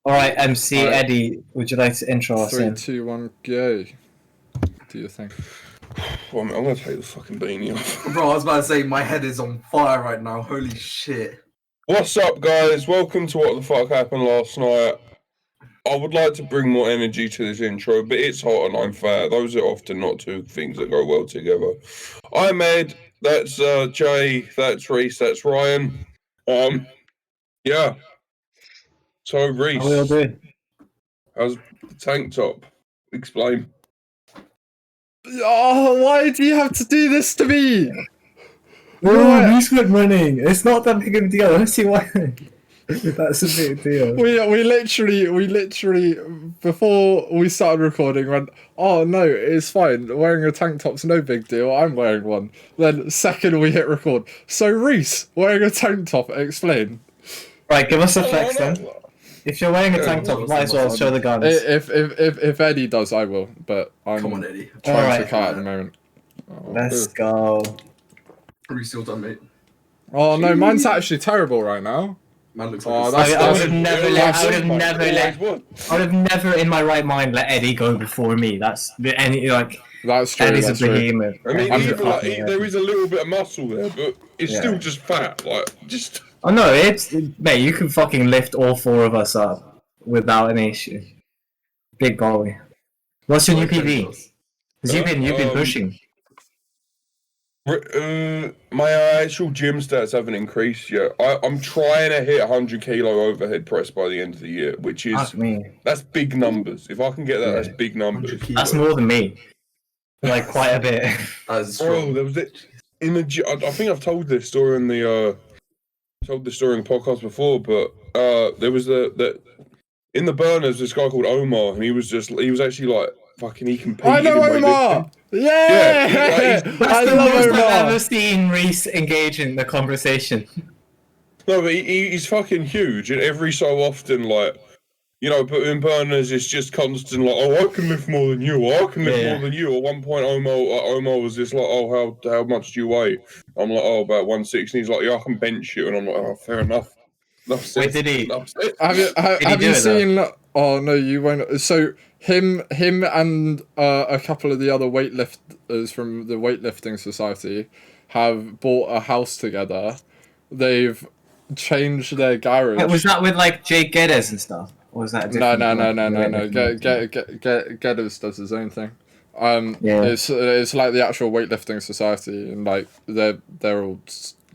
All right, MC Eddie, would you like to intro us 3, in? 2, 1, go. Do your thing. Well, I'm gonna take the fucking beanie off. Bro, I was about to say, my head is on fire right now. Holy shit. What's up, guys? Welcome to What the Fuck Happened Last Night. I would like to bring more energy to this intro, but it's hot and I'm fat. Those are often not two things that go well together. I'm Ed, that's Jay, that's Reese, that's Ryan. Yeah. So, Reese, How we all doing? how's the tank top? Explain. Oh, why do you have to do this to me? Oh, Reese went running. It's not that big of a deal. I don't see why. That's a big deal. We literally, before we started recording, went, oh no, it's fine. Wearing a tank top's no big deal. I'm wearing one. Then, second we hit record. So, Reese, wearing a tank top, explain. Right, give us a flex then. If you're wearing a tank top, you might as well show the guns. If Eddie does, I will. But I'm Come on, Eddie. trying to cut at the moment. Oh. Let's go. Reese, still done, mate. Oh no, mine's actually terrible right now. Man looks Oh, like I would that's have never in my right mind let Eddie go before me. That's true. Eddie's a behemoth. I mean, there is a little bit of muscle there, but it's still just fat. Oh no, mate, you can fucking lift all four of us up without any issue. Big boy. What's your new PB? Because you've been pushing. My actual gym stats haven't increased yet. I'm trying to hit 100 kilo overhead press by the end of the year, which is that's big numbers. If I can get that, that's big numbers. That's more than me. Like quite a bit. Bro, there was it in the gym. I think I've told this story in the podcast before, but there was the in the burners this guy called Omar, and he was actually like fucking he competed. I know in Omar. That's the most I've ever seen Reese engage in the conversation. No, but he's fucking huge, and every so often, like, you know, but in burners, it's just constant, like, oh, I can lift more than you, or I can lift more than you. At one point, Omar was just like, oh, how much do you weigh? I'm like, oh, about 160. He's like, yeah, I can bench you, and I'm like, oh, fair enough. Wait, did he? Have you seen? Oh no, you won't. So him and a couple of the other weightlifters from the weightlifting society have bought a house together. They've changed their garage. Wait, was that with like Jake Geddes and stuff? Or was that a different No. Geddes does his own thing. It's like the actual weightlifting society, and like they're all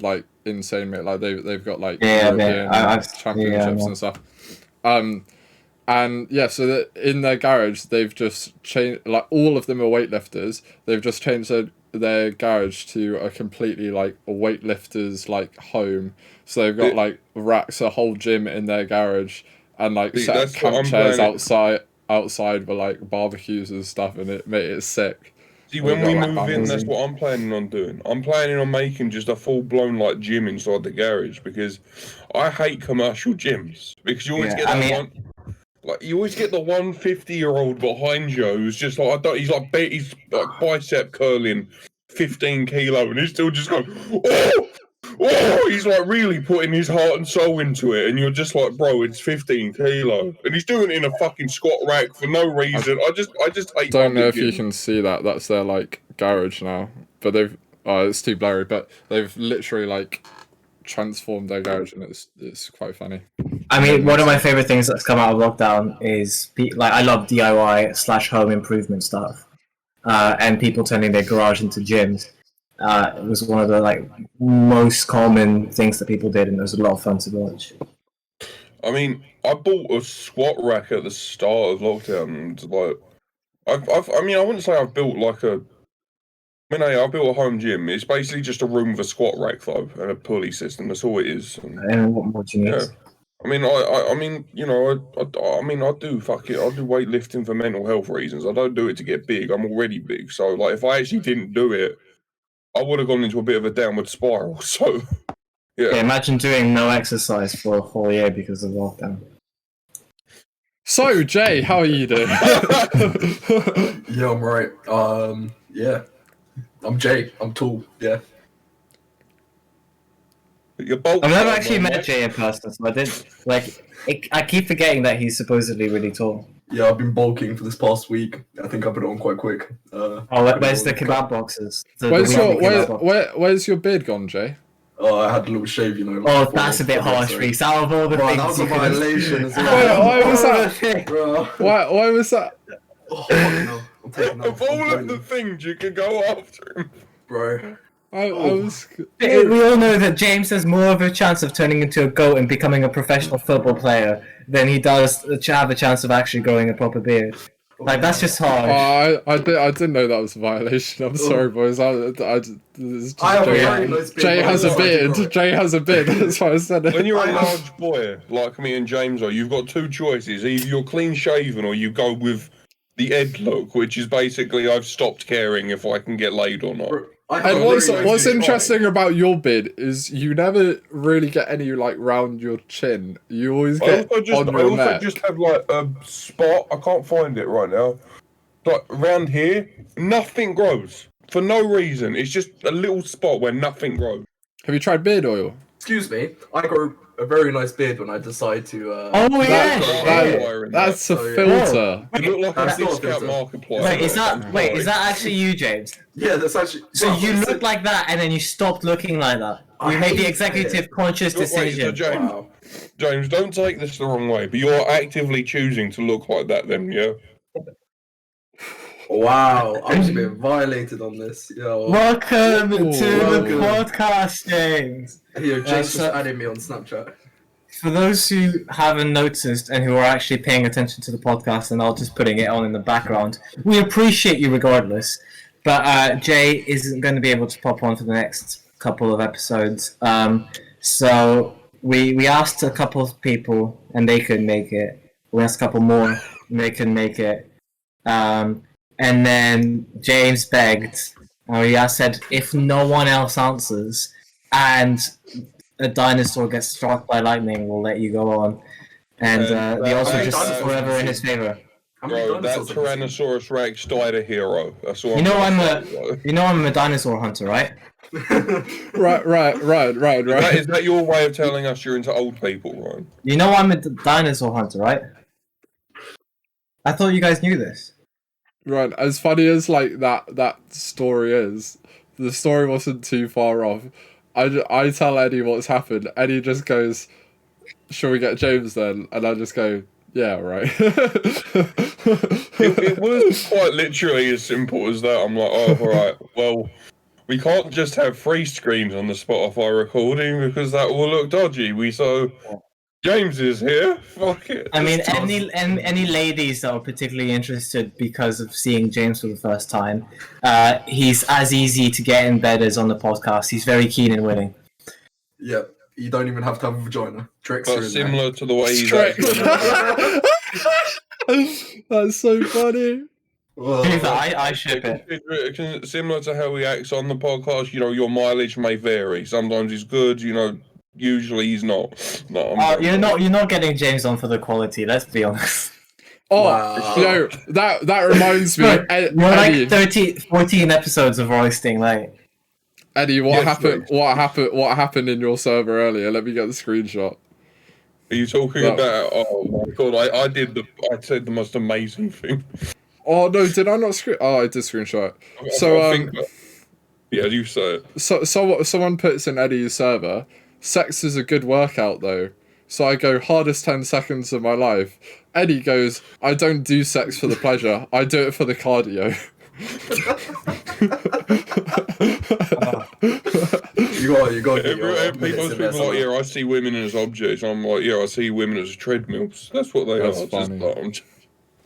like insane, mate. Like they've got like European championships and stuff. And yeah, so that in their garage they've just changed, like all of them are weightlifters. They've just changed their garage to a completely like a weightlifters like home. So they've got like racks, a whole gym in their garage, and like set up camp chairs outside for like barbecues and stuff, and it's sick. See, when we move in, that's what I'm planning on doing. I'm planning on making just a full-blown like gym inside the garage, because I hate commercial gyms, because you always get that you always get the 150-year-old behind you who's just like, he's like bicep curling 15 kilo, and he's still just going, oh, he's like really putting his heart and soul into it, and you're just like, bro, it's 15 kilo, and he's doing it in a fucking squat rack for no reason. I just hate. Don't know if you can see that. That's their like garage now, but they've it's too blurry, but they've literally like transformed their garage, and it's quite funny. I mean, one of my favorite things that's come out of lockdown is like I love DIY / home improvement stuff, and people turning their garage into gyms. It was one of the like most common things that people did, and it was a lot of fun to watch. I mean, I bought a squat rack at the start of lockdown, and like, I wouldn't say I've built like a. I mean, I built a home gym. It's basically just a room with a squat rack though, and a pulley system. That's all it is. And what more do you need? Yeah. I mean, you know, I do weightlifting for mental health reasons. I don't do it to get big. I'm already big. So like, if I actually didn't do it, I would have gone into a bit of a downward spiral. So, yeah. Imagine doing no exercise for a whole year because of lockdown. So, Jay, how are you doing? Yeah, I'm right. Yeah. I'm Jay. I'm tall. Yeah. Your bulk. I've never actually met Jay in person, so I did I keep forgetting that he's supposedly really tall. Yeah, I've been bulking for this past week. I think I put it on quite quick. Where's the kebab boxes? Where's your beard gone, Jay? Oh, I had a little shave, you know. Oh, that's a bit harsh, Reese. Out of all the things, that was a violation as well. Why was that? Bro. Why was that? Oh, no. I'm taking that. Of all of the things you can go after him, Bro. I was. We all know that James has more of a chance of turning into a goat and becoming a professional football player than he does to have a chance of actually growing a proper beard. Like, that's just hard. I didn't know that was a violation. I'm sorry, boys. Jay has a beard. Jay has a beard. That's why I said it. when you're a large boy like me and James are, you've got two choices: either you're clean shaven or you go with the Ed look, which is basically I've stopped caring if I can get laid or not. And what's interesting about your beard is you never really get any like round your chin. You always get on your neck. I also just have like a spot. I can't find it right now. Like around here, nothing grows for no reason. It's just a little spot where nothing grows. Have you tried beard oil? Excuse me. I grow a very nice beard when I decide to. That's a filter. You look like a discount marketplace. Wait, is that actually you, James? Yeah, that's actually. So you look like that, and then you stopped looking like that. You made the executive conscious decision. Wait, so James, don't take this the wrong way, but you're actively choosing to look like that, then, yeah? Wow, I'm just being violated on this. Yo. Welcome to the podcast, James. Yo, James just added me on Snapchat. For those who haven't noticed and who are actually paying attention to the podcast and not just putting it on in the background, we appreciate you regardless. But Jay isn't going to be able to pop on for the next couple of episodes. So we asked a couple of people and they couldn't make it. We asked a couple more and they couldn't make it. And then James begged, he said, if no one else answers and a dinosaur gets struck by lightning, we'll let you go on. And the also just forever in his favor. Bro, that Tyrannosaurus Rex died a hero. That's all I'm a dinosaur hunter, right? Right. Is that your way of telling us you're into old people, Ryan? You know I'm a dinosaur hunter, right? I thought you guys knew this. Right, as funny as like that story is, the story wasn't too far off. I tell Eddie what's happened. Eddie just goes, "Shall we get James then?" And I just go, "Yeah, right." it was quite literally as simple as that. I'm like, oh, all right. Well, we can't just have 3 screens on the Spotify recording because that will look dodgy. James is here. Fuck it. I mean, any ladies that are particularly interested because of seeing James for the first time, he's as easy to get in bed as on the podcast. He's very keen and willing. Yep. You don't even have to have a vagina. Tricks but are similar there. to the way he's That's so funny. I ship it. Similar to how he acts on the podcast, your mileage may vary. Sometimes he's good, usually he's not. No, you're not getting James on for the quality, let's be honest. Oh, wow. That reminds me. We're like 14 episodes of roasting, like. Eddie, what happened? What happened in your server earlier? Let me get the screenshot. Are you talking about? Oh my god! I said the most amazing thing. Oh no! Did I not screen? Oh, I did screenshot. Yeah, you say it. So someone puts in Eddie's server. Sex is a good workout though. So I go hardest 10 seconds of my life. Eddie goes, I don't do sex for the pleasure. I do it for the cardio. You got. People like, yeah, I see women as objects. I'm like, yeah, I see women as treadmills. That's what they are. Funny.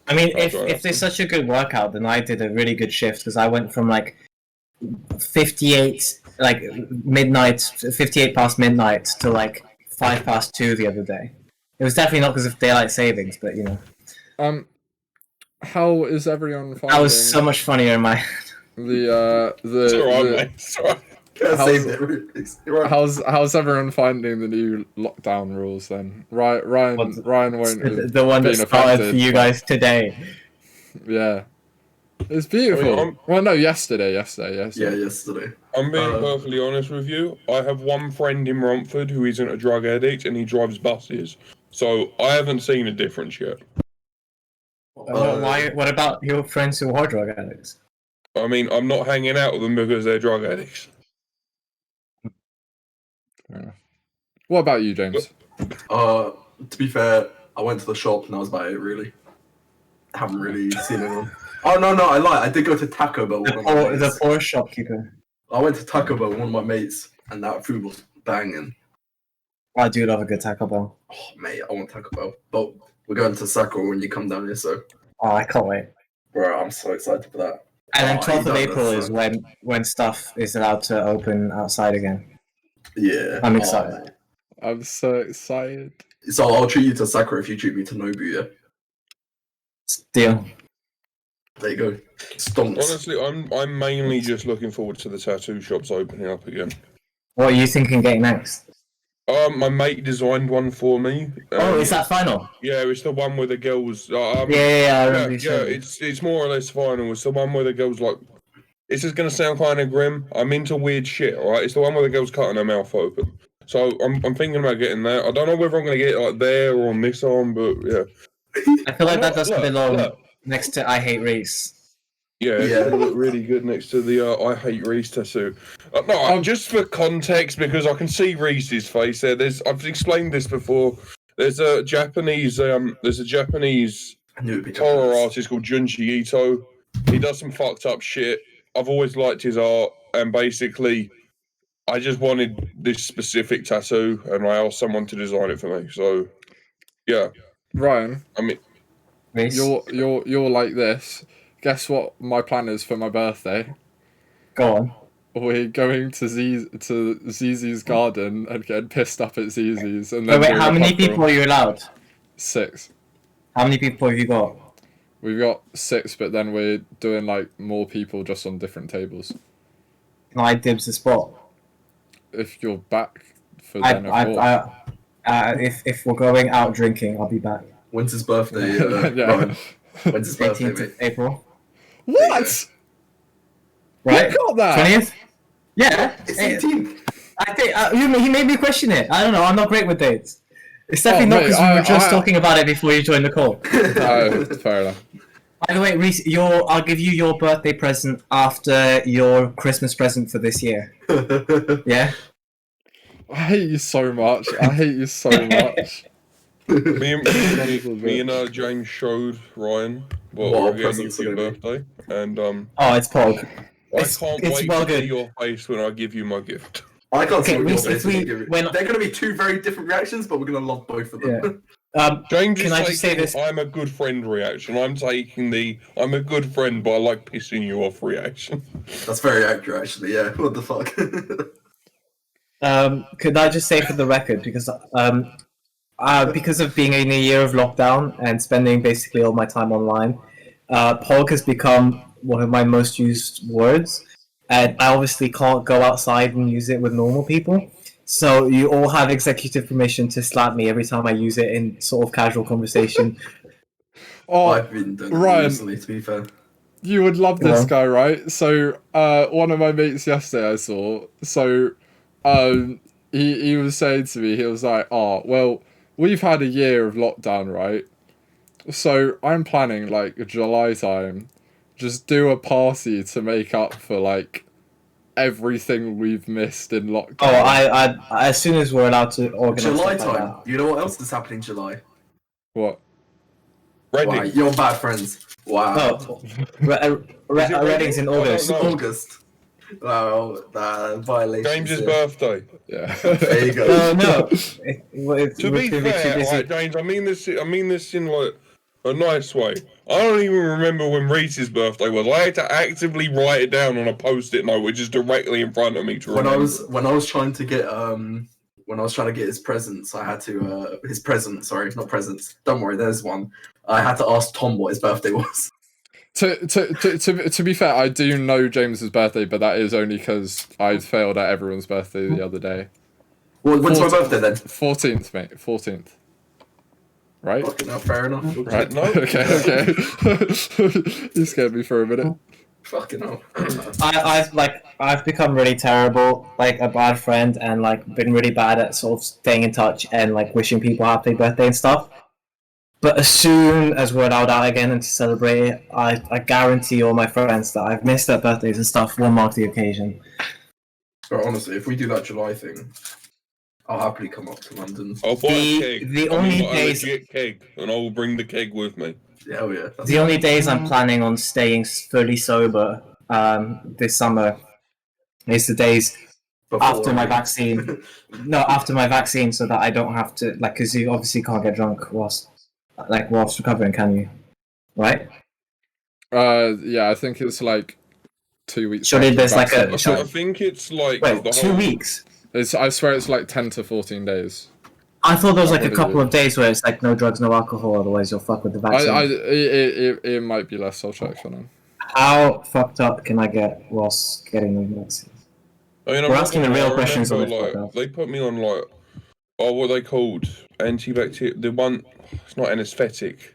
I mean, if there's such a good workout, then I did a really good shift because I went from like 58, like midnight, 58 past midnight to like 5 past 2 the other day. It was definitely not because of daylight savings, but how is everyone finding? That was so much funnier in my It's alright, mate. How's everyone finding the new lockdown rules then? Ryan won't the one that started for you guys today. Yeah. It's beautiful. Well, no, yesterday. Yeah, yesterday. I'm being perfectly honest with you. I have one friend in Romford who isn't a drug addict, and he drives buses. So I haven't seen a difference yet. Why? What about your friends who are drug addicts? I mean, I'm not hanging out with them because they're drug addicts. What about you, James? To be fair, I went to the shop and that was about it, really. I haven't really seen anyone. Oh, no, I lied. I did go to Taco Bell with one of my mates. The poor shopkeeper. I went to Taco Bell with one of my mates, and that food was banging. I do love a good Taco Bell. Oh, mate, I want Taco Bell. But we're going to Sakura when you come down here, so... Oh, I can't wait. Bro, I'm so excited for that. And then 12th of April is when stuff is allowed to open outside again. Yeah. I'm excited. I'm so excited. So I'll treat you to Sakura if you treat me to Nobu, yeah? Deal. There you go. Stonks. Honestly, I'm mainly just looking forward to the tattoo shops opening up again. What are you thinking getting next? My mate designed one for me. Oh, is that final? Yeah, it's the one where the girls. I remember you yeah. It's more or less final. It's the one where the girls like. This is gonna sound kind of grim. I'm into weird shit, alright? It's the one where the girl's cutting her mouth open. So I'm thinking about getting that. I don't know whether I'm gonna get it like there or on this arm, but yeah. I feel like that doesn't belong next to I Hate Reese. Yeah, it would look really good next to the I Hate Reese tattoo. Just for context, because I can see Reese's face there. I've explained this before. There's a Japanese horror artist called Junji Ito. He does some fucked up shit. I've always liked his art, and basically, I just wanted this specific tattoo, and I asked someone to design it for me. So, yeah. Ryan, I mean, you're like this. Guess what my plan is for my birthday? Go on. We're going to Zizi's garden and getting pissed up at Zizi's. And then wait, how many people are you allowed? 6. How many people have you got? We've got 6, but then we're doing like more people just on different tables. Can I dibs the spot? If you're back for then, if we're going out drinking, I'll be back. When's his birthday? Yeah. When's his birthday? 18th of April. What? Right? You got that? 20th? Yeah. It's 18th. I think he made me question it. I don't know. I'm not great with dates. It's definitely not because we were just talking about it before you joined the call. Fair enough. By the way, Reese, I'll give you your birthday present after your Christmas present for this year. Yeah? I hate you so much. Me and James showed Ryan what we're getting for your birthday, and oh, it's Pog. I can't wait to see your face when I give you my gift. I can't see what your face is. They're going to be two very different reactions, but we're going to love both of them. Yeah. James can I just say this? I'm a good friend reaction. I'm taking I'm a good friend, but I like pissing you off reaction. That's very accurate, actually. Yeah. What the fuck? Could I just say for the record, because of being in a year of lockdown and spending basically all my time online, Pog has become one of my most used words, and I obviously can't go outside and use it with normal people. So you all have executive permission to slap me every time I use it in sort of casual conversation. I've been doing that recently, to be fair. You would love this guy, right? So one of my mates yesterday I saw, he was saying to me, he was like, oh, well, we've had a year of lockdown, right? So I'm planning, like, July time, just do a party to make up for, like, everything we've missed in lockdown. Oh, I as soon as we're allowed to organise July time. You know what else is happening in July? What? Reading. Wow, you're bad friends. Wow. Oh, Reading's in August. August. Wow, violation. James's birthday. Yeah. There you go. No. To be fair, right, James, I mean this in like a nice way. I don't even remember when Reese's birthday was. I had to actively write it down on a post-it note, which is directly in front of me to remember. When I was trying to get his presents, I had to not presents. Don't worry, there's one. I had to ask Tom what his birthday was. To be fair, I do know James's birthday, but that is only because I failed at everyone's birthday the other day. Well, when's my birthday then? 14th, mate. 14th. Right? Okay, now fair enough. Right. No. Okay. You scared me for a minute. Fucking hell. I've become really terrible, like a bad friend, and like been really bad at sort of staying in touch and like wishing people happy birthday and stuff. But as soon as we're allowed out again and to celebrate it, I guarantee all my friends that I've missed their birthdays and stuff will mark the occasion. But honestly, if we do that July thing, I'll happily come up to London. I'll buy a keg. The only days a legit keg, and I will bring the keg with me. Yeah, hell yeah. The only days I'm planning on staying fully sober this summer is the days after my vaccine. No, after my vaccine, so that I don't have to, like, because you obviously can't get drunk whilst recovering, can you? Right? Yeah, I think it's like 2 weeks. Surely there's like a. I think it's like wait, 2 weeks. I swear it's like 10 to 14 days. I thought there was like a couple of days where it's like no drugs, no alcohol, otherwise you'll fuck with the vaccine. It might be less. I'll check for now. How fucked up can I get whilst getting the vaccine? I mean, we're asking the real questions on this podcast. They put me on like, what are they called? Antibacterial. The one, it's not anesthetic.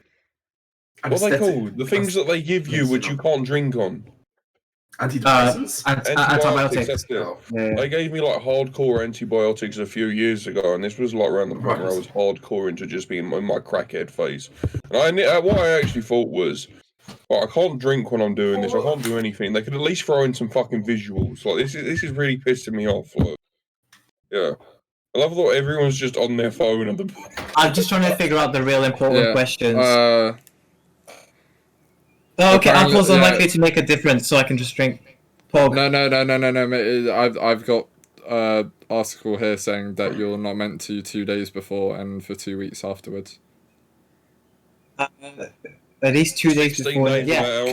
What are they called? The things that they give you which you can't drink on. Antidepressants? Antibiotics. Yeah. They gave me like hardcore antibiotics a few years ago, and this was like around the point where I was hardcore into just being in my crackhead phase. And what I actually thought was, I can't drink when I'm doing this. I can't do anything. They could at least throw in some fucking visuals. Like this is really pissing me off. Like, yeah. I love that everyone's just on their phone at the. I'm just trying to figure out the real important questions. Okay, alcohol's unlikely to make a difference, so I can just drink Pog. No, mate. I've got article here saying that you're not meant to 2 days before and for 2 weeks afterwards. At least 2 days before. Yeah.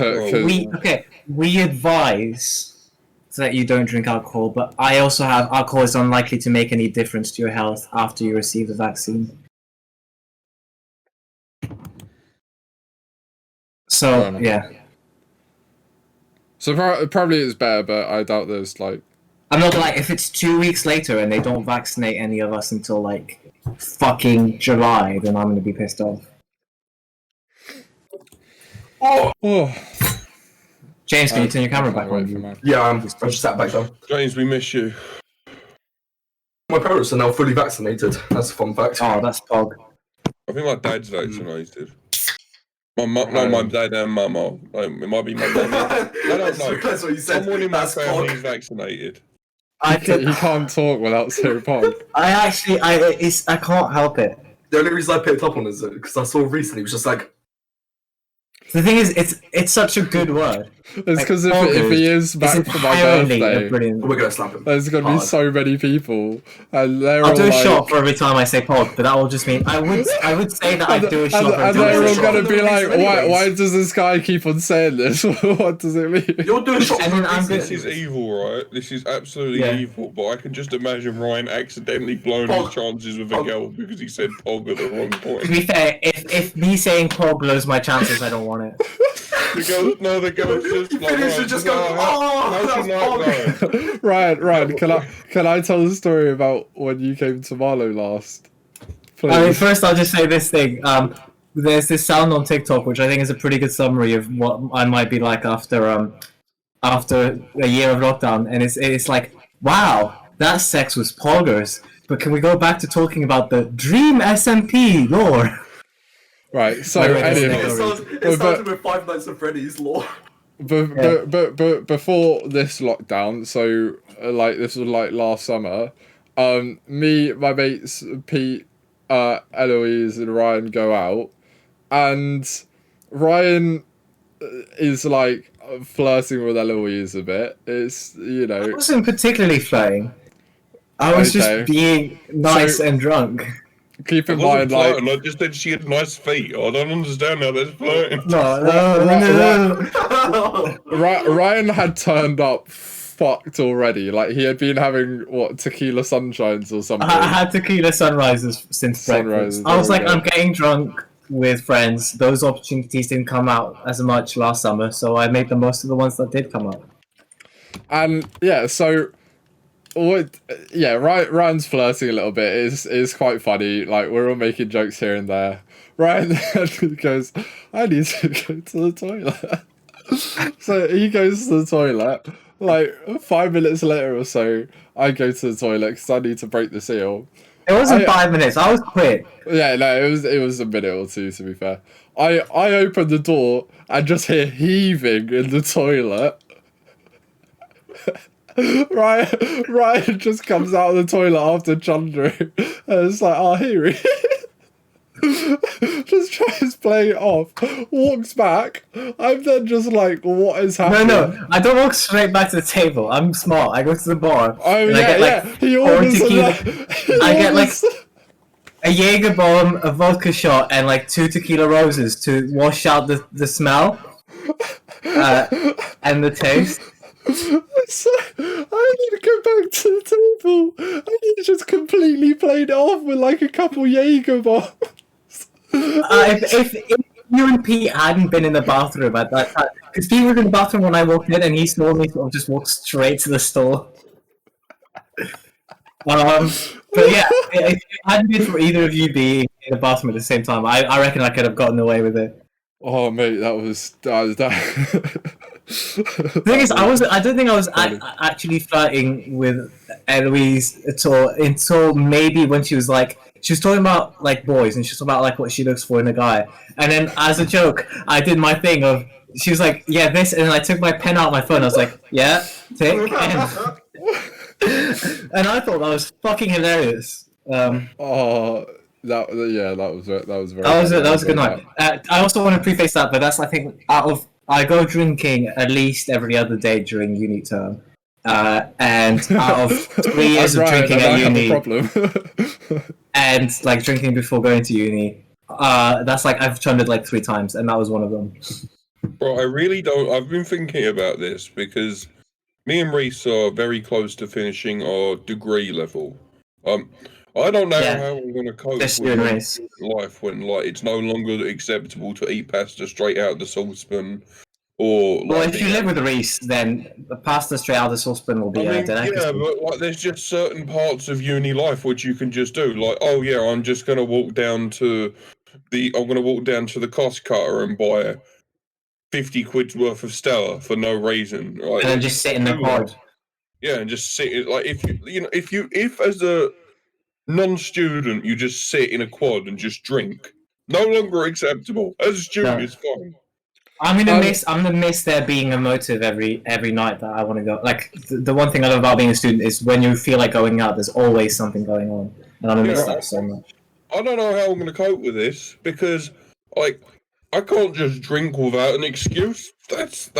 We advise that you don't drink alcohol, but I also have alcohol is unlikely to make any difference to your health after you receive the vaccine. So, yeah. So probably it's better, but I doubt there's like... I'm not like, if it's 2 weeks later and they don't vaccinate any of us until like fucking July, then I'm gonna be pissed off. Oh. James, can you turn your camera back on? Yeah, I'm just sat back down. James, we miss you. My parents are now fully vaccinated. That's a fun fact. Oh, that's Pog. I think my dad's vaccinated. My dad and mama. Like, it might be my dad. I don't know. That's what you said. Someone in my family is vaccinated. You can't talk without saying Pog. I can't help it. The only reason I picked up on it is because I saw recently, it was just like... The thing is, it's such a good word. It's because if he is back for my birthday, we're gonna slap him. There's gonna be so many people, and they're I'll all do a like... shot for every time I say Pog, but that will just mean I would say that I'd do a shot. And they're all gonna be like, why does this guy keep on saying this? What does it mean? You're doing shot. This is evil, right? This is absolutely evil. But I can just imagine Ryan accidentally blowing his chances with a girl because he said Pog at the wrong point. To be fair, if me saying Pog blows my chances, I don't want it. The girl's just like, Ryan, can I tell the story about when you came to Marlow last? Please. I mean, first I'll just say this thing. There's this sound on TikTok which I think is a pretty good summary of what I might be like after a year of lockdown, and it's like, wow, that sex was poggers. But can we go back to talking about the Dream SMP lore? Right, so anyway, it started with Five Nights at Freddy's lore. But before this lockdown, so like this was like last summer, me, my mates Pete, Eloise and Ryan go out, and Ryan is like flirting with Eloise a bit. It's, you know, I wasn't particularly flirting. I was just being nice and drunk. Keep in mind, like, I just said she had nice feet. I don't understand how that's flirting. Ryan had turned up fucked already. Like, he had been having tequila sunshines or something. I had tequila sunrises since breakfast. I was like, I'm getting drunk with friends. Those opportunities didn't come out as much last summer, so I made the most of the ones that did come out. And yeah, so. Ryan's flirting a little bit. It's quite funny. Like, we're all making jokes here and there. Ryan then goes, I need to go to the toilet. So he goes to the toilet. Like 5 minutes later or so, I go to the toilet because I need to break the seal. It wasn't 5 minutes. I was quick. Yeah, no, it was a minute or two, to be fair. I open the door and just hear heaving in the toilet. Ryan just comes out of the toilet after chundering, and it's like, oh, here he just tries playing it off, walks back. I'm then just like, what is happening? No, I don't walk straight back to the table. I'm smart. I go to the bar. Oh yeah, he orders I get like a Jaeger bomb, a vodka shot, and like 2 tequila roses to wash out the smell and the taste. So, I need to go back to the table. And he just completely played it off with like a couple Jaeger bombs. If you and Pete hadn't been in the bathroom at that time, because Pete was in the bathroom when I walked in, and he saw me sort of just walk straight to the store. But yeah, if it hadn't been for either of you being in the bathroom at the same time, I reckon I could have gotten away with it. Oh mate, that was that. The thing is, I don't think I was actually flirting with Eloise at all until maybe when she was talking about like boys, and she was talking about like what she looks for in a guy. And then as a joke, I did my thing of, she was like, yeah, this, and then I took my pen out of my phone. I was like, yeah, tick. And I thought that was fucking hilarious. That was very. That was a good night. I also want to preface that, but that's, I think, I go drinking at least every other day during uni term. And out of 3 years of drinking at uni, and like drinking before going to uni, that's like I've chundered like 3 times, and that was one of them. Bro, I really don't. I've been thinking about this because me and Reese are very close to finishing our degree level. I don't know how we're going to cope with life when like it's no longer acceptable to eat pasta straight out the saucepan. Or well, if you live with Reese, then the pasta straight out of the saucepan will be yeah, but like there's just certain parts of uni life which you can just do. Like, oh yeah, I'm just gonna walk down to the cost cutter and buy 50 quid's worth of Stella for no reason. Right? And then just sit in the quad. Yeah, and just sit. Like if as a non-student you just sit in a quad and just drink, no longer acceptable. As a student, it's fine. I'm gonna miss there being a motive every night that I want to go. Like the one thing I love about being a student is when you feel like going out, there's always something going on, and I'm gonna miss that so much. I don't know how I'm gonna cope with this because, like, I can't just drink without an excuse. That's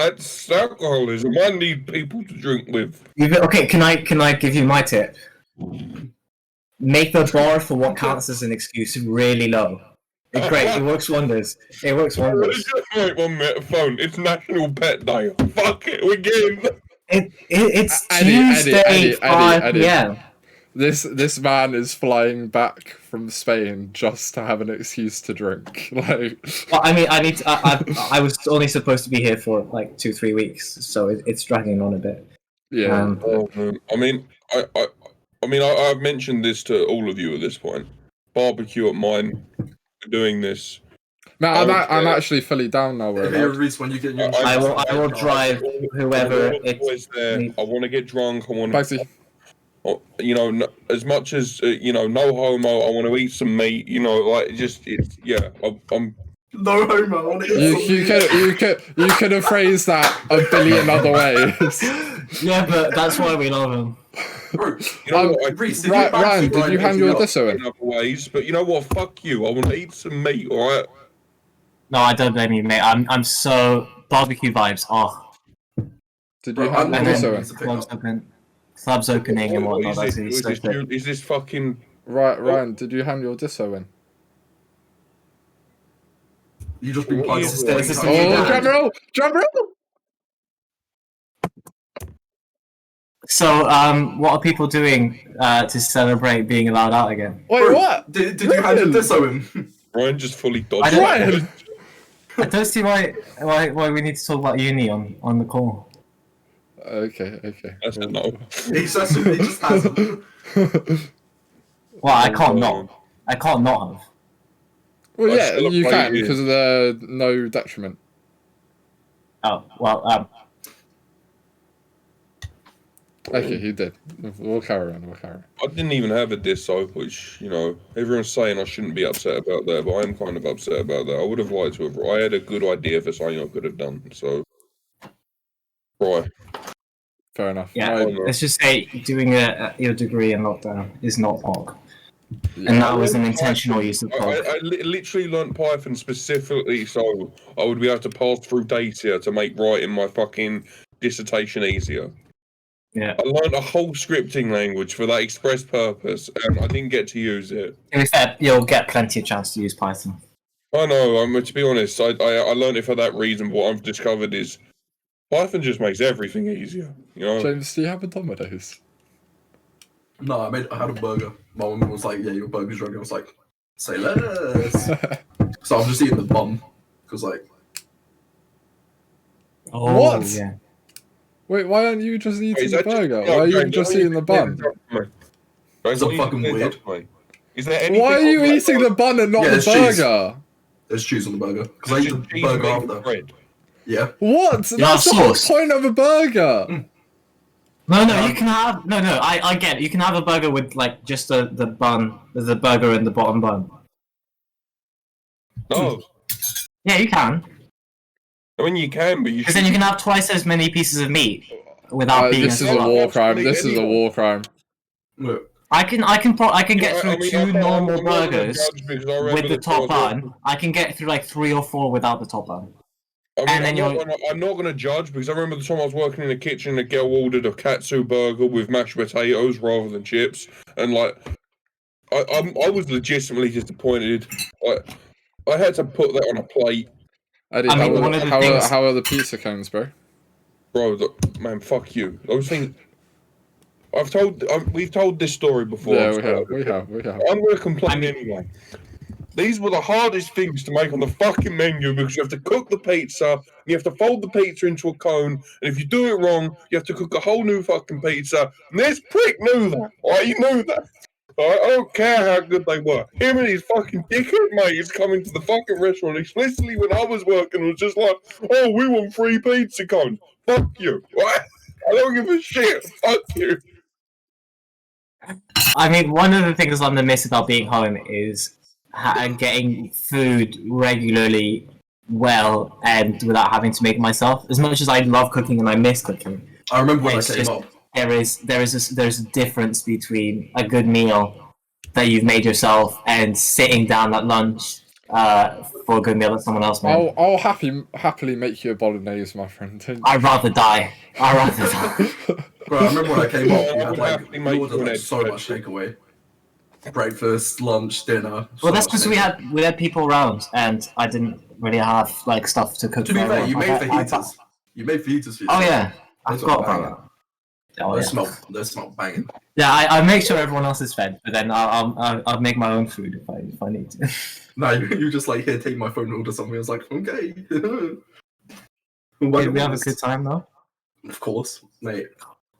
alcoholism. I need people to drink with. Okay, can I give you my tip? Make the bar for what counts as an excuse really low. It's great. It works wonders. It works wonders. Wait 1 minute, phone. It's National Pet Day. Fuck it, we're getting. It's Tuesday, 5 p.m. This man is flying back from Spain just to have an excuse to drink. Like, well, I mean, I was only supposed to be here for like 2-3 weeks, so it's dragging on a bit. Yeah. I mean, I've mentioned this to all of you at this point. Barbecue at mine. We're doing this. Man, I'm actually fully down now. When you get your I will drive whoever it's there. I want to get drunk. I want to. As much as no homo. I want to eat some meat. I'm no homo. You could have phrased that a billion other ways. Yeah, but that's why we love him. Bro, Ryan, did you hand your disso in? Other ways, but you know what? Fuck you. I want to eat some meat. All right. No, I don't blame you, mate. I'm so barbecue vibes. Oh. Did you hand your disso in? Clubs opening and whatnot. Is this fucking Ryan? Did you hand your disso in? You just been drum roll! So, what are people doing to celebrate being allowed out again? Wait, what? Did you hand your disso in? Ryan just fully dodged. I don't see why we need to talk about uni on the call. Okay. That's a no. He just hasn't. Well, I can't not have. Well, yeah, you can because of the no detriment. Oh, well, Okay, he did. We'll carry on. I didn't even have a diss soap, which, you know, everyone's saying I shouldn't be upset about that, but I'm kind of upset about that. I would have liked to have. I had a good idea for something I could have done, so. Right. Fair enough. Yeah, let's just say doing your degree in lockdown is not POG. Yeah. And that was an intentional use of POG. I literally learnt Python specifically so I would be able to pass through data to make writing my fucking dissertation easier. Yeah. I learned a whole scripting language for that express purpose, and I didn't get to use it. In fact, you'll get plenty of chance to use Python. I know. To be honest, I learned it for that reason. But what I've discovered is Python just makes everything easier. You know. James, do you have a Domino's? No, I had a burger. My mum was like, "Yeah, your burger's ready." I was like, "Say less." So I'm just eating the bun because like. Oh, what? Yeah. Wait, why aren't you just eating the burger? Why are you just eating the bun? It's so fucking weird. Is there anything? Why are you eating the bun and not the burger? There's cheese on the burger because I eat the burger after. Bread. Yeah. What? That's the whole point of a burger. No, you can have I get it. You can have a burger with like just the bun, the burger and the bottom bun. No. Yeah, you can. I mean, you can, but you. Because then you can have twice as many pieces of meat without being. This is a war crime. This is a war crime. Look. I can get through two normal burgers with the top bun. I can get through like 3 or 4 without the top bun. I'm not going to judge because I remember the time I was working in the kitchen, a girl ordered a katsu burger with mashed potatoes rather than chips, and like, I was legitimately disappointed. I had to put that on a plate. Eddie, how are the pizza cones, bro? Bro, man, fuck you. Those things. We've told this story before. Yeah, we have. I'm going to complain anyway. These were the hardest things to make on the fucking menu because you have to cook the pizza, you have to fold the pizza into a cone, and if you do it wrong, you have to cook a whole new fucking pizza. And this prick knew that. Alright, he knew that. Alright, I don't care how good they were. Him and his fucking dickhead mates coming to the fucking restaurant explicitly when I was working was just like, oh, we want 3 pizza cones. Fuck you. Right? I don't give a shit. Fuck you. I mean, one of the things I'm gonna miss about being home is getting food regularly well and without having to make it myself. As much as I love cooking and I miss cooking, I remember when I came up. There's a difference between a good meal that you've made yourself and sitting down at lunch for a good meal that someone else made. I'll happily make you a bolognese, my friend. I'd rather die. Bro, I remember when I came up, we ordered so much takeaway. Breakfast, lunch, dinner. Well, that's because we had people around, and I didn't really have like stuff to cook. To be fair, you made fajitas. You made fajitas. Oh yeah, I forgot about that. Those smell banging. Yeah, I make sure everyone else is fed, but then I'll make my own food if I need to. No, you just like, here, take my phone and order something. I was like, okay. Did we have a good time though? Of course, mate.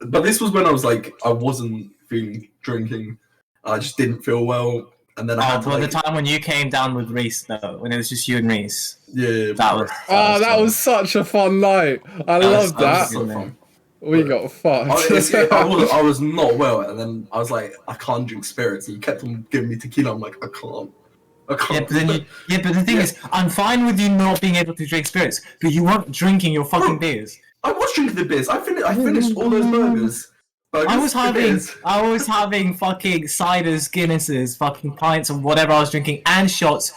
But this was when I was like, I wasn't feeling drinking. I just didn't feel well, and then I had the time when you came down with Reese, though, when it was just you and Reese. Yeah, that was such a fun night. I loved that. So fun. We got fucked. I was not well, and then I was like, I can't drink spirits. And you kept on giving me tequila. I'm like, I can't. Yeah, but the thing is, I'm fine with you not being able to drink spirits, but you weren't drinking your fucking beers. I was drinking the beers. I finished all those burgers. I was having fucking ciders, Guinnesses, fucking pints, and whatever I was drinking, and shots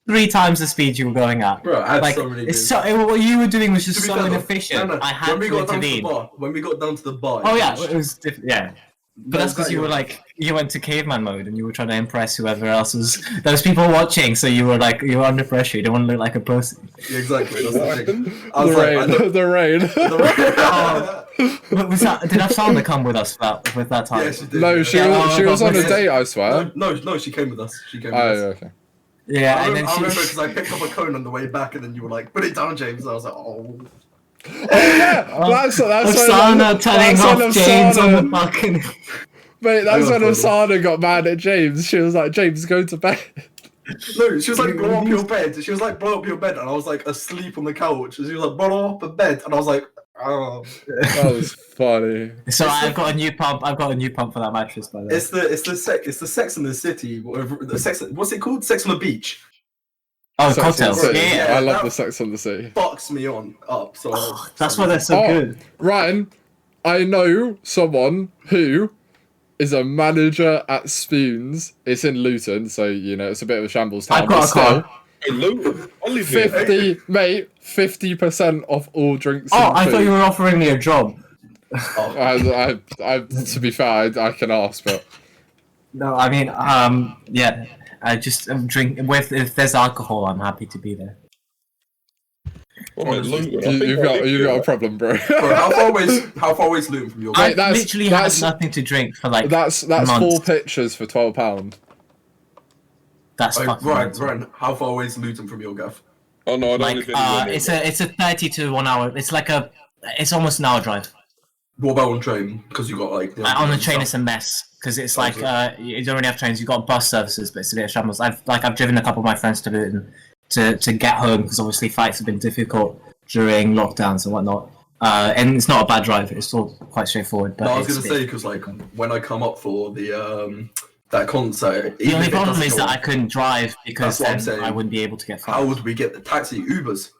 3 times the speed you were going at. Bro, I had so many beers. What you were doing was just so inefficient. No. I had to intervene. When we got down to the bar. Oh yeah, it was yeah. But that's because you were like, you went to caveman mode and you were trying to impress whoever else was. There was people watching, so you were like, you were under pressure. You don't want to look like a pussy. Yeah, exactly. That's the thing. The rain. Did Afsana come with us with that time? Yeah, she did. No, she was on a date, I swear. No, she came with us. Okay. Yeah, I remember because I picked up a cone on the way back, and then you were like, "Put it down, James." And I was like, "Oh." That's Afsana telling off James on the fucking. Mate, that's when Afsana got mad at James. She was like, "James, go to bed." No, she was like, blow up your bed. She was like, blow up your bed, and I was like asleep on the couch. And she was like, blow up a bed, and I was like, oh. That was funny. So I've got a new pump. I've got a new pump for that mattress, by the way. It's the Sex in the City. What's it called? Sex on the Beach. Oh, cocktails. Yeah, I love the Sex on the Sea. Fucks me up. So that's why they're so good. Ryan, I know someone who is a manager at Spoons. It's in Luton, so you know it's a bit of a shambles town. I've got a car. Hey, Luton, I live here. 50% off all drinks. Oh, and I food. thought you were offering me a job. I, to be fair, I can ask, but No, I mean, yeah. I just drink if there's alcohol, I'm happy to be there. Oh, man, Luton, you've got a problem, bro. Bro, how far away is Luton from your? I literally had nothing to drink for like that's months. 4 pictures for £12. That's fucking Ryan, how far away is Luton from your gaff? Oh no, I don't like live anywhere near it's a 30 to 1 hour. It's almost an hour drive. What about on train? Because you got like On the train, it's a mess because it's like you don't really have trains. You got bus services, but it's a bit of shambles. I've driven a couple of my friends to Luton to get home because obviously flights have been difficult during lockdowns and whatnot. And it's not a bad drive. It's all quite straightforward. But I was gonna say because like when I come up for the that concert, the only problem is that I couldn't drive because then I wouldn't be able to get flights. How would we get the taxi Ubers?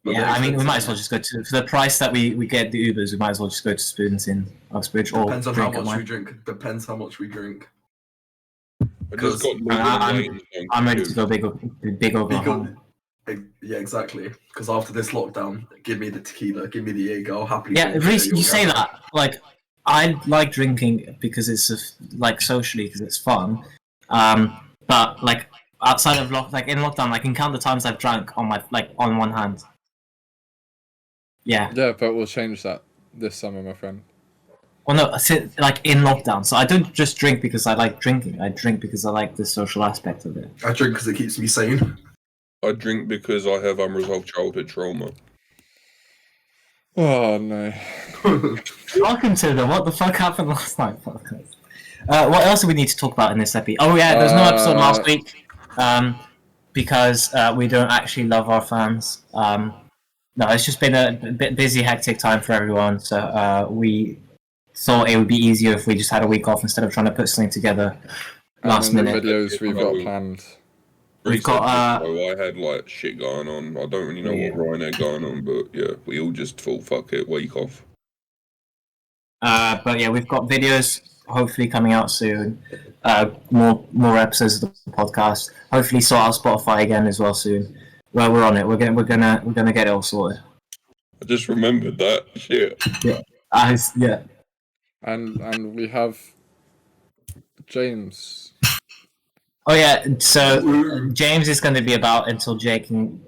Yeah, I mean, we might as well just go to for the price that we get the Ubers. We might as well just go to Spoons in Uxbridge or depends on how much we drink. Depends how much we drink. I'm ready to go big over. Yeah, exactly. Because after this lockdown, give me the tequila, give me the Jaeger. I'll happily. Yeah, Reece, you say that. Like, I like drinking because it's like socially because it's fun. But like outside of in lockdown, I can count the times I've drank on on one hand. Yeah. Yeah, but we'll change that this summer, my friend. Well, no, like in lockdown. So I don't just drink because I like drinking. I drink because I like the social aspect of it. I drink because it keeps me sane. I drink because I have unresolved childhood trauma. Oh no. Welcome to the What the Fuck Happened Last Night podcast. What else do we need to talk about in this episode? Oh yeah, there's no episode last week because we don't actually love our fans. No, it's just been a bit busy, hectic time for everyone. So we thought it would be easier if we just had a week off instead of trying to put something together last minute. The videos we've got planned. We've got. I had like shit going on. I don't really know what Ryan had going on, but yeah, we all just thought, fuck it, week off. But yeah, we've got videos hopefully coming out soon. More episodes of the podcast. Hopefully sort out Spotify again as well soon. Well, we're on it. We're gonna get it all sorted. I just remembered that shit. Yeah. Yeah. And we have James. Oh yeah. So James is going to be about until Jay can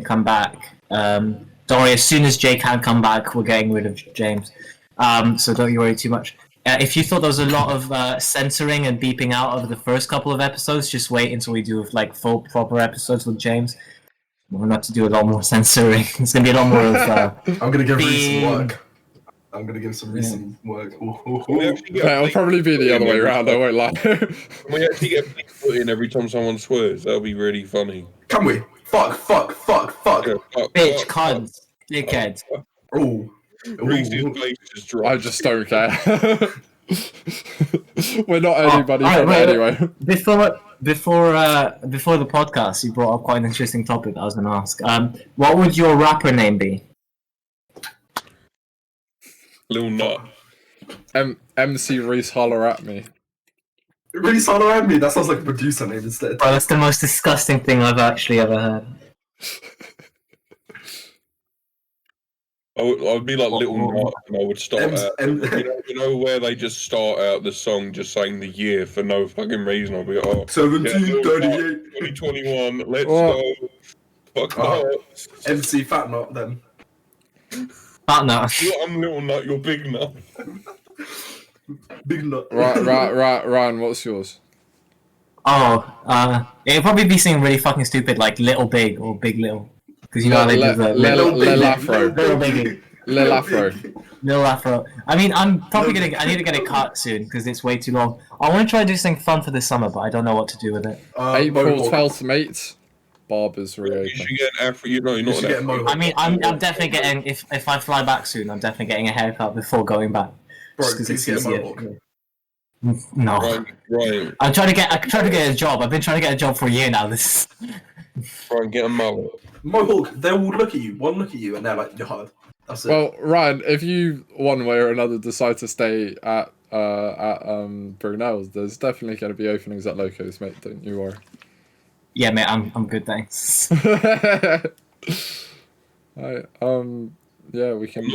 come back. Don't worry. As soon as Jay can come back, we're getting rid of James. So don't you worry too much. If you thought there was a lot of censoring and beeping out over the first couple of episodes, just wait until we do like full proper episodes with James. We're not to do a lot more censoring. It's gonna be a lot more of. I'm gonna give Reece some work. I'm gonna give some Reece work. It'll probably be the other way around. I won't lie. Can we actually get put in every time someone swears? That'll be really funny. Can we? Fuck. Yeah, Bitch, cunts, dickheads. Oh. Reece's face just dropped. I just don't care. We're not anybody from it anyway. Before the podcast, you brought up quite an interesting topic that I was going to ask. What would your rapper name be? Lil Nut. MC Reece holler at me. Reece holler at me? That sounds like a producer name instead. Oh, that's the most disgusting thing I've actually ever heard. I'd be like Little Nut, and I would start out. You know where they just start out the song just saying the year for no fucking reason. I'll be like, 1738, 2021. Let's go. Fuck that. MC Fat Nut then. Fat Nut. I'm Little Nut. You're Big Nut. Big Nut. Right. Ryan, what's yours? Oh, it'll probably be something really fucking stupid like Little Big or Big Little. Because you know how they do the Little Afro. Little Biggie. Lil Afro. Lil Afro. I mean, I'm probably I need to get it cut soon because it's way too long. I want to try to do something fun for this summer, but I don't know what to do with it. April 12th, mate. Barbers reopen. You should get an Afro. You're not an Afro. I mean, I'm definitely getting. If I fly back soon, I'm definitely getting a haircut before going back. Bro, please get a mohawk. No. Right. I'm trying to get a job. I've been trying to get a job for a year now. Try and get a mullet. Mohawk, they will look at you, one look at you, and they're like, you're hard. That's it. Well, Ryan, if you one way or another decide to stay at Brunel's, there's definitely going to be openings at Locos, mate. Don't you worry. Yeah, mate, I'm good, thanks. Right, yeah, we can.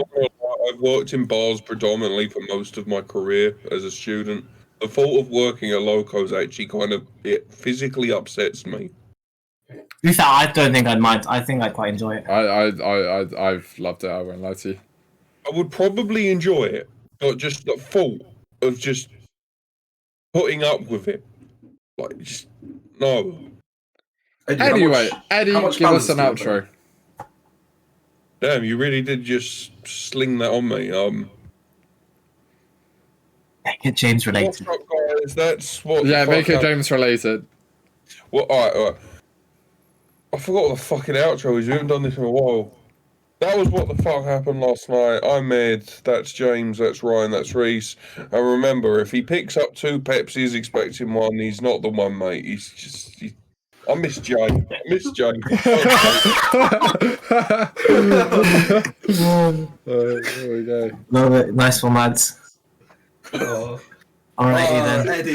I've worked in bars predominantly for most of my career as a student. The thought of working at Locos actually it physically upsets me. I don't think I'd mind. I think I'd quite enjoy it. I've loved it. I won't lie to you. I would probably enjoy it, but just the thought of just putting up with it, like, just no. Anyway, Eddie, give us an outro. Damn, you really did just sling that on me. Make it James related. What's up, guys? That's what. Yeah, make it James related. Well, all right. I forgot what the fucking outro is. We haven't done this in a while. That was what the fuck happened last night. I'm Ed. That's James. That's Ryan. That's Reese. And remember, if he picks up 2 Pepsis expecting one, he's not the one, mate. He's just. I miss Jay. I miss Jay. There we go. Love it. Nice one, lads. Oh. Alrighty then. Eddie.